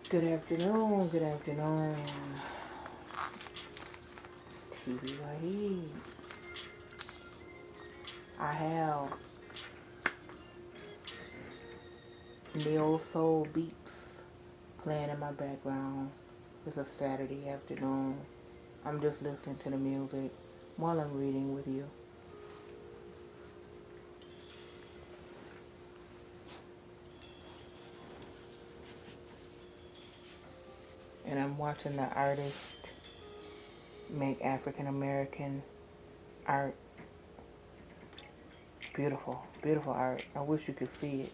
Good afternoon, good afternoon. TBYE. I have neo soul beats playing in my background. It's a Saturday afternoon. I'm just listening to the music while I'm reading with you. And I'm watching the artist make African American art. Beautiful, beautiful art. I wish you could see it.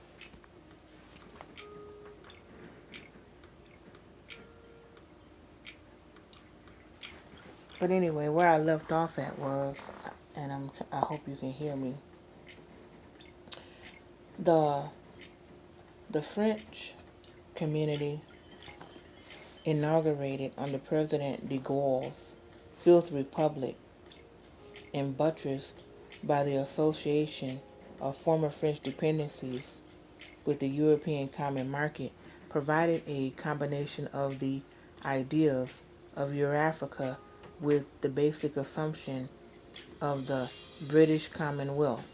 But anyway, where I left off at was, and I hope you can hear me. The French community inaugurated under President de Gaulle's Fifth Republic and buttressed by the association of former French dependencies with the European Common Market, provided a combination of the ideas of Eurafrica with the basic assumption of the British Commonwealth.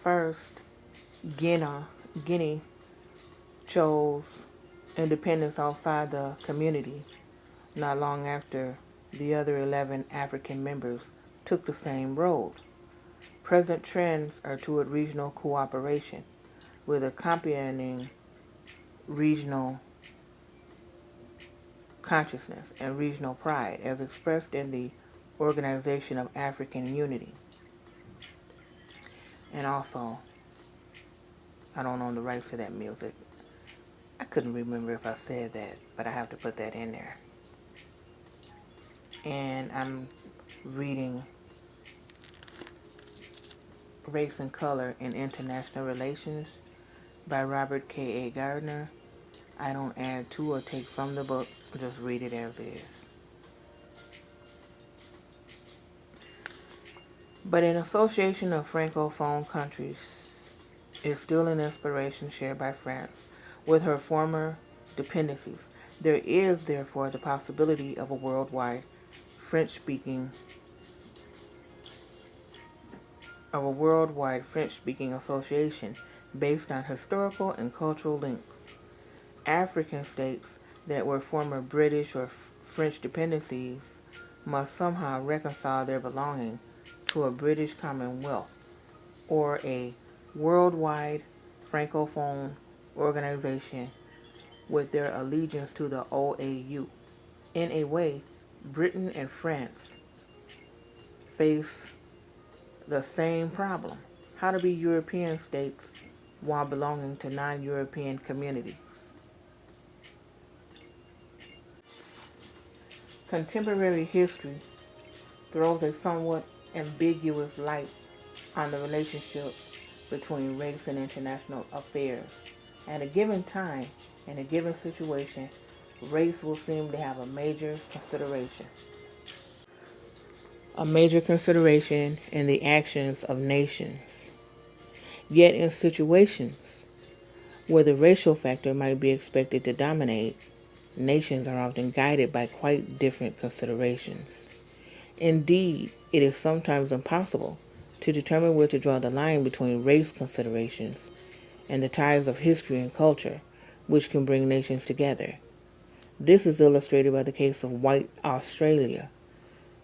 First, Guinea chose independence outside the community not long after the other 11 African members took the same road. Present trends are toward regional cooperation, with accompanying regional consciousness and regional pride, as expressed in the Organization of African Unity. And also, I don't own the rights to that music. I couldn't remember if I said that, but I have to put that in there. And I'm reading Race and Color in International Relations by Robert K.A. Gardiner. I don't add to or take from the book, just read it as is. But an association of Francophone countries is still an aspiration shared by France with her former dependencies. There is, therefore, the possibility of a worldwide French-speaking association based on historical and cultural links. African states that were former British or French dependencies must somehow reconcile their belonging to a British Commonwealth or a worldwide Francophone organization with their allegiance to the OAU. In a way, Britain and France face the same problem: how to be European states while belonging to non-European communities. Contemporary history throws a somewhat ambiguous light on the relationship between race and international affairs. At a given time, in a given situation, race will seem to have a major consideration in the actions of nations. Yet in situations where the racial factor might be expected to dominate, nations are often guided by quite different considerations. Indeed, it is sometimes impossible to determine where to draw the line between race considerations and the ties of history and culture which can bring nations together. This is illustrated by the case of white Australia.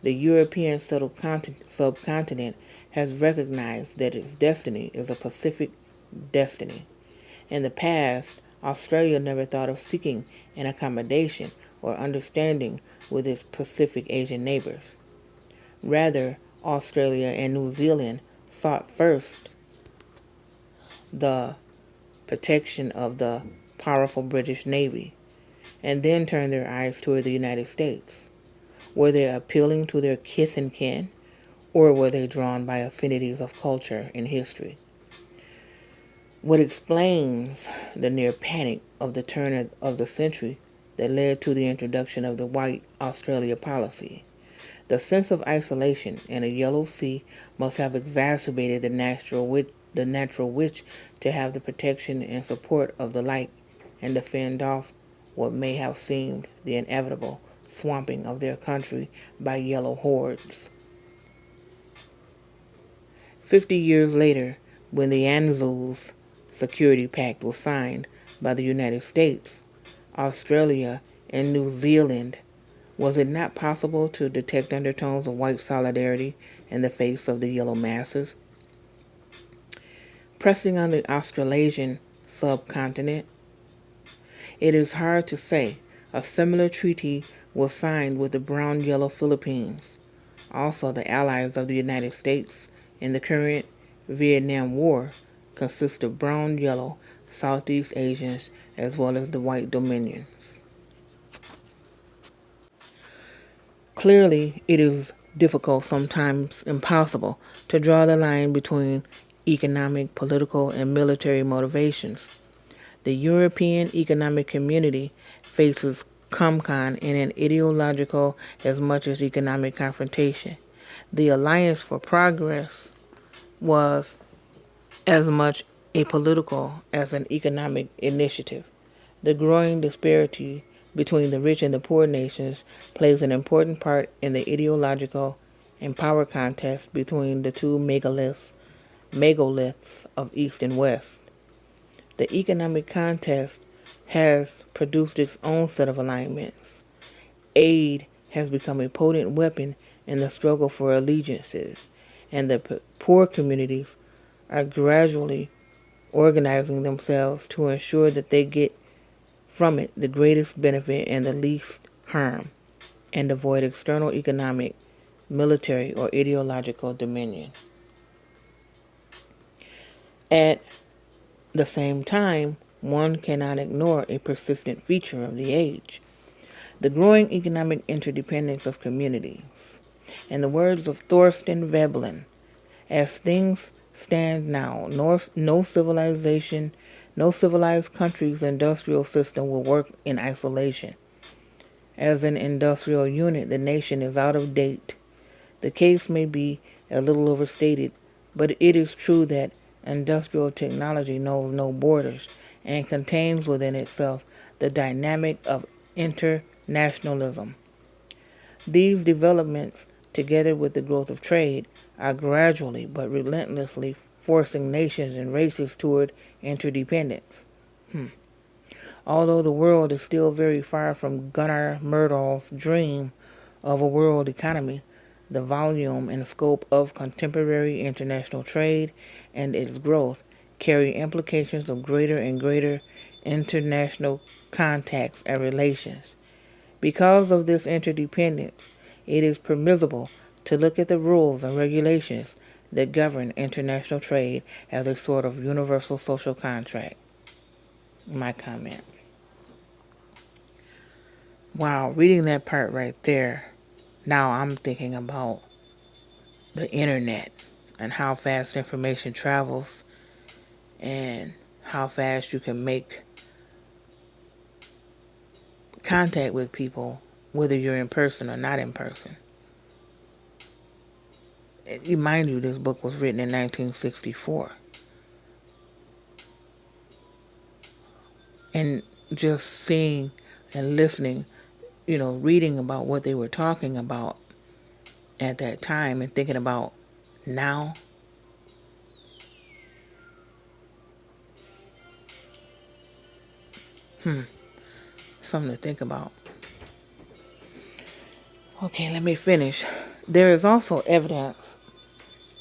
The European subcontinent has recognized that its destiny is a Pacific destiny. In the past, Australia never thought of seeking an accommodation or understanding with its Pacific Asian neighbors. Rather, Australia and New Zealand sought first the protection of the powerful British Navy, and then turned their eyes toward the United States. Were they appealing to their kith and kin, or were they drawn by affinities of culture and history? What explains the near panic of the turn of the century that led to the introduction of the white Australia policy? The sense of isolation in a yellow sea must have exacerbated the natural wish to have the protection and support of the light and to fend off what may have seemed the inevitable swamping of their country by yellow hordes. 50 years later, when the ANZUS Security Pact was signed by the United States, Australia, and New Zealand, was it not possible to detect undertones of white solidarity in the face of the yellow masses? Pressing on the Australasian subcontinent, it is hard to say. A similar treaty was signed with the brown-yellow Philippines, also the allies of the United States in the current Vietnam War, consist of brown-yellow Southeast Asians as well as the white dominions. Clearly, it is difficult, sometimes impossible, to draw the line between economic, political, and military motivations. The European Economic Community faces COMCON in an ideological as much as economic confrontation. The Alliance for Progress was as much a political as an economic initiative. The growing disparity between the rich and the poor nations plays an important part in the ideological and power contest between the two megaliths of East and West. The economic contest has produced its own set of alignments. Aid has become a potent weapon in the struggle for allegiances, and the poor communities are gradually organizing themselves to ensure that they get from it the greatest benefit and the least harm, and avoid external economic, military, or ideological dominion. At the same time, one cannot ignore a persistent feature of the age: the growing economic interdependence of communities. In the words of Thorsten Veblen, as things stand now, no civilization, no civilized country's industrial system will work in isolation. As an industrial unit, the nation is out of date. The case may be a little overstated, but it is true that industrial technology knows no borders and contains within itself the dynamic of internationalism. These developments, together with the growth of trade, are gradually but relentlessly forcing nations and races toward interdependence. Although the world is still very far from Gunnar Myrdal's dream of a world economy, the volume and scope of contemporary international trade and its growth carry implications of greater and greater international contacts and relations. Because of this interdependence, it is permissible to look at the rules and regulations that govern international trade as a sort of universal social contract. My comment. Wow, reading that part right there, now I'm thinking about the internet and how fast information travels and how fast you can make contact with people, whether you're in person or not in person. Mind you, this book was written in 1964. And just seeing and listening, reading about what they were talking about at that time and thinking about now, something to think about. Okay, let me finish. There is also evidence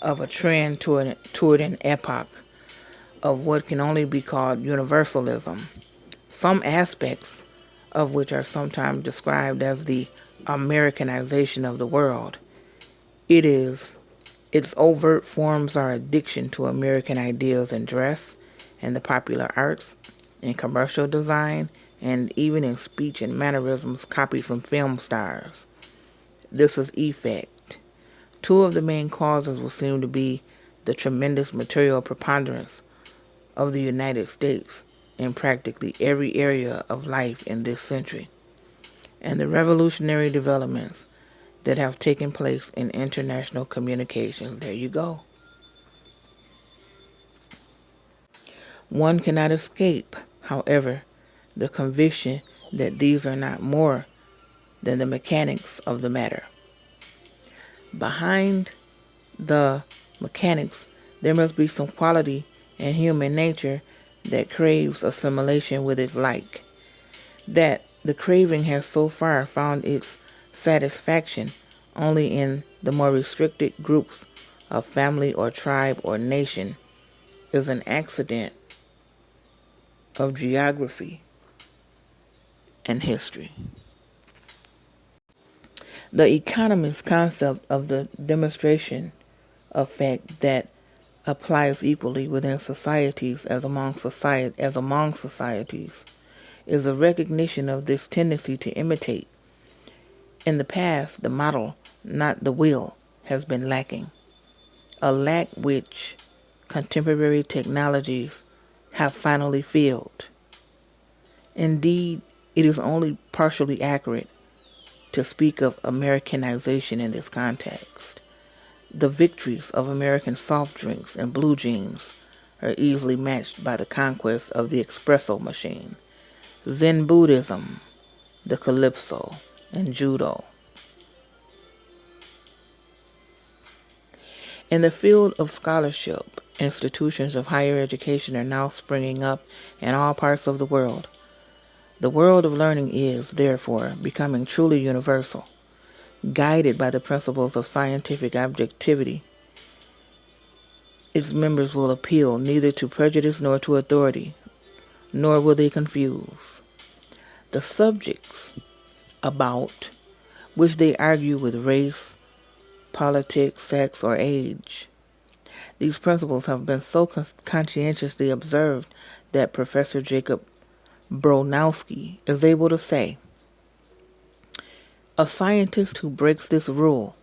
of a trend toward an epoch of what can only be called universalism, some aspects of which are sometimes described as the Americanization of the world. Its overt forms are addiction to American ideas in dress and the popular arts, in commercial design, and even in speech and mannerisms copied from film stars. This is effect. Two of the main causes will seem to be the tremendous material preponderance of the United States in practically every area of life in this century, and the revolutionary developments that have taken place in international communications. There you go. One cannot escape, however, the conviction that these are not more than the mechanics of the matter. Behind the mechanics, there must be some quality in human nature that craves assimilation with its like. That the craving has so far found its satisfaction only in the more restricted groups of family or tribe or nation is an accident of geography and history. The economist's concept of the demonstration effect that applies equally within societies as among societies is a recognition of this tendency to imitate. In the past, the model, not the will, has been lacking, a lack which contemporary technologies have finally filled. Indeed, it is only partially accurate to speak of Americanization in this context. The victories of American soft drinks and blue jeans are easily matched by the conquest of the espresso machine, Zen Buddhism, the calypso, and judo. In the field of scholarship, institutions of higher education are now springing up in all parts of the world. The world of learning is, therefore, becoming truly universal, guided by the principles of scientific objectivity. Its members will appeal neither to prejudice nor to authority, nor will they confuse. The subjects about which they argue with race, politics, sex, or age. These principles have been so conscientiously observed that Professor Jacob Bronowski is able to say, a scientist who breaks this rule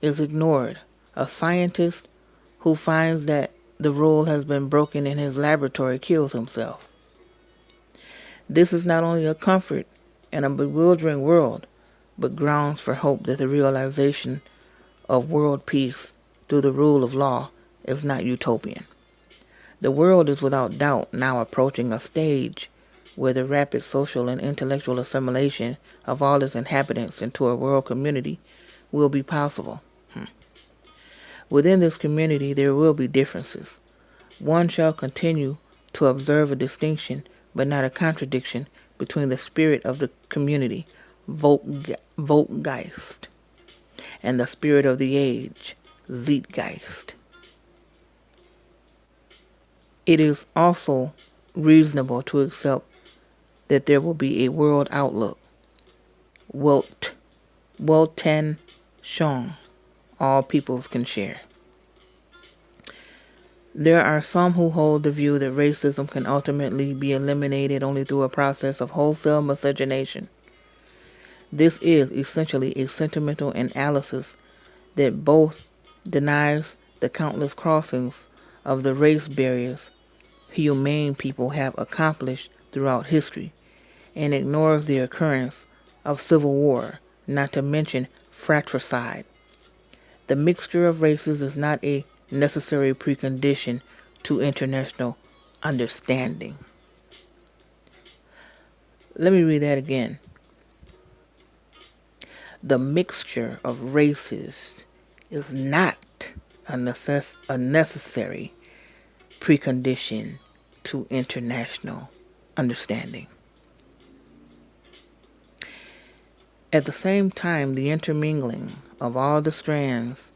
is ignored. A scientist who finds that the rule has been broken in his laboratory kills himself. This is not only a comfort in a bewildering world, but grounds for hope that the realization of world peace through the rule of law is not utopian. The world is without doubt now approaching a stage where the rapid social and intellectual assimilation of all its inhabitants into a world community will be possible. Within this community there will be differences. One shall continue to observe a distinction, but not a contradiction, between the spirit of the community, Volkgeist, and the spirit of the age, Zeitgeist. It is also reasonable to accept that there will be a world outlook, Weltanschauung, all peoples can share. There are some who hold the view that racism can ultimately be eliminated only through a process of wholesale miscegenation. This is essentially a sentimental analysis that both denies the countless crossings of the race barriers humane people have accomplished throughout history and ignores the occurrence of civil war, not to mention fratricide. The mixture of races is not a necessary precondition to international understanding. Let me read that again. The mixture of races is not a necessary precondition to international understanding. At the same time, the intermingling of all the strands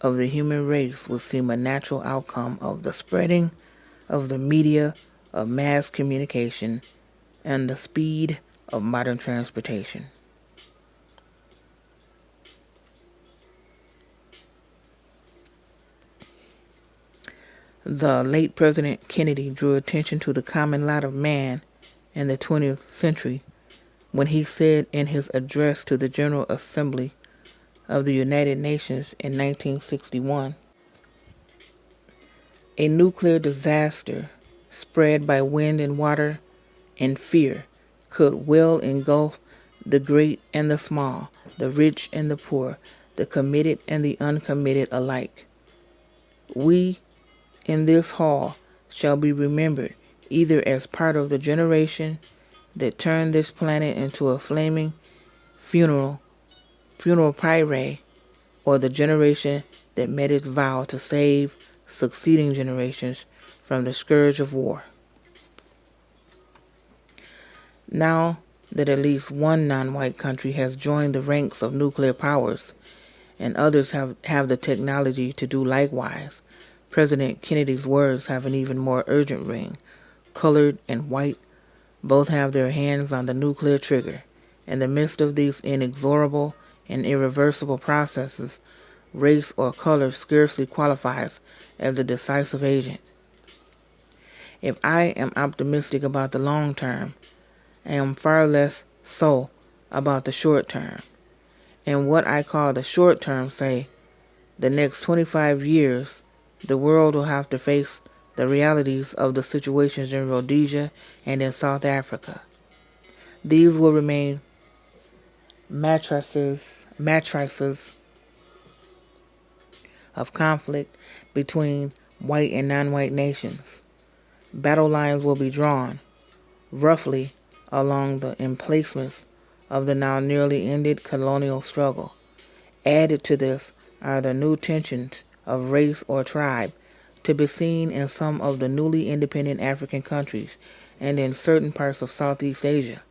of the human race would seem a natural outcome of the spreading of the media of mass communication and the speed of modern transportation. The late President Kennedy drew attention to the common lot of man in the 20th century when he said in his address to the General Assembly of the United Nations in 1961, a nuclear disaster spread by wind and water and fear could well engulf the great and the small, the rich and the poor, the committed and the uncommitted alike. We in this hall shall be remembered either as part of the generation that turned this planet into a flaming funeral pyre, or the generation that met its vow to save succeeding generations from the scourge of war. Now that at least one non-white country has joined the ranks of nuclear powers, and others have the technology to do likewise, President Kennedy's words have an even more urgent ring. Colored and white both have their hands on the nuclear trigger. In the midst of these inexorable and irreversible processes, race or color scarcely qualifies as the decisive agent. If I am optimistic about the long term, I am far less so about the short term. And what I call the short term, say, the next 25 years, the world will have to face the realities of the situations in Rhodesia and in South Africa. These will remain matrices of conflict between white and non-white nations. Battle lines will be drawn, roughly, along the emplacements of the now nearly ended colonial struggle. Added to this are the new tensions of race or tribe, to be seen in some of the newly independent African countries and in certain parts of Southeast Asia.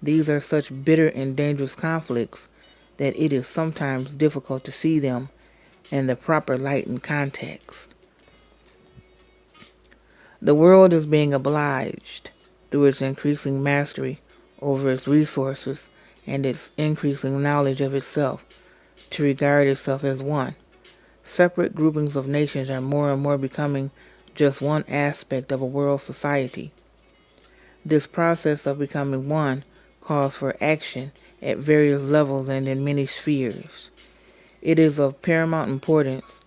These are such bitter and dangerous conflicts that it is sometimes difficult to see them in the proper light and context. The world is being obliged, through its increasing mastery over its resources and its increasing knowledge of itself, to regard itself as one. Separate groupings of nations are more and more becoming just one aspect of a world society. This process of becoming one calls for action at various levels and in many spheres. It is of paramount importance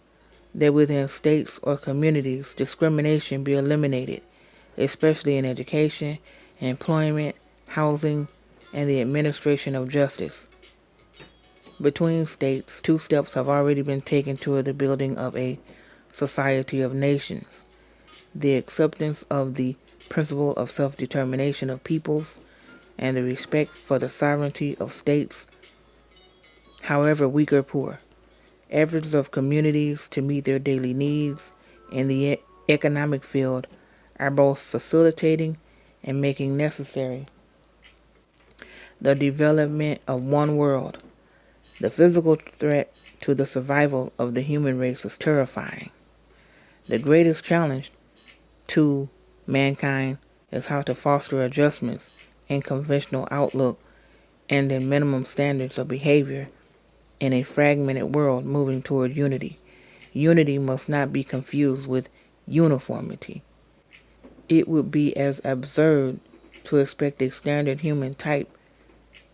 that within states or communities discrimination be eliminated, especially in education, employment, housing, and the administration of justice. Between states, 2 steps have already been taken toward the building of a society of nations: the acceptance of the principle of self-determination of peoples and the respect for the sovereignty of states, however weak or poor. Efforts of communities to meet their daily needs in the economic field are both facilitating and making necessary the development of one world. The physical threat to the survival of the human race is terrifying. The greatest challenge to mankind is how to foster adjustments in conventional outlook and in minimum standards of behavior in a fragmented world moving toward unity. Unity must not be confused with uniformity. It would be as absurd to expect a standard human type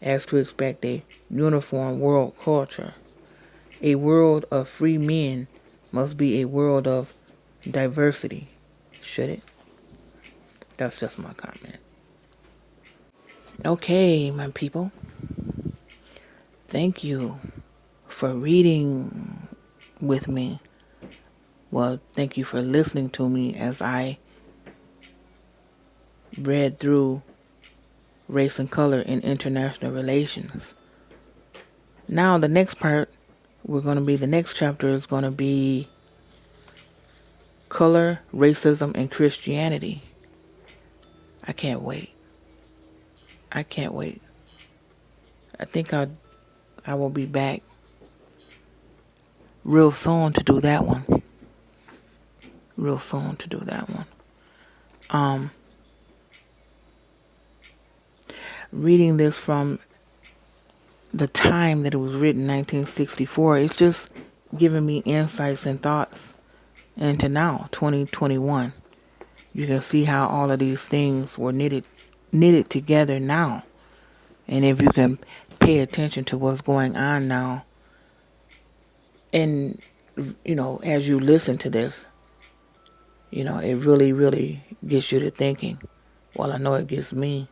as to expect a uniform world culture. A world of free men must be a world of diversity, should it? That's just my comment. Okay, my people. Thank you for reading with me. Well, thank you for listening to me as I read through Race and Color in International Relations. Now, the next part, the next chapter is going to be Color, Racism, and Christianity. I can't wait. I think I will be back real soon to do that one. Reading this from the time that it was written, 1964, it's just giving me insights and thoughts into now, 2021. You can see how all of these things were knitted together now. And if you can pay attention to what's going on now, and, as you listen to this, it really, really gets you to thinking. Well, I know it gets me.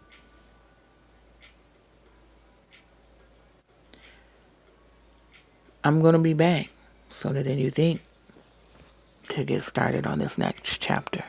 I'm going to be back sooner than you think to get started on this next chapter.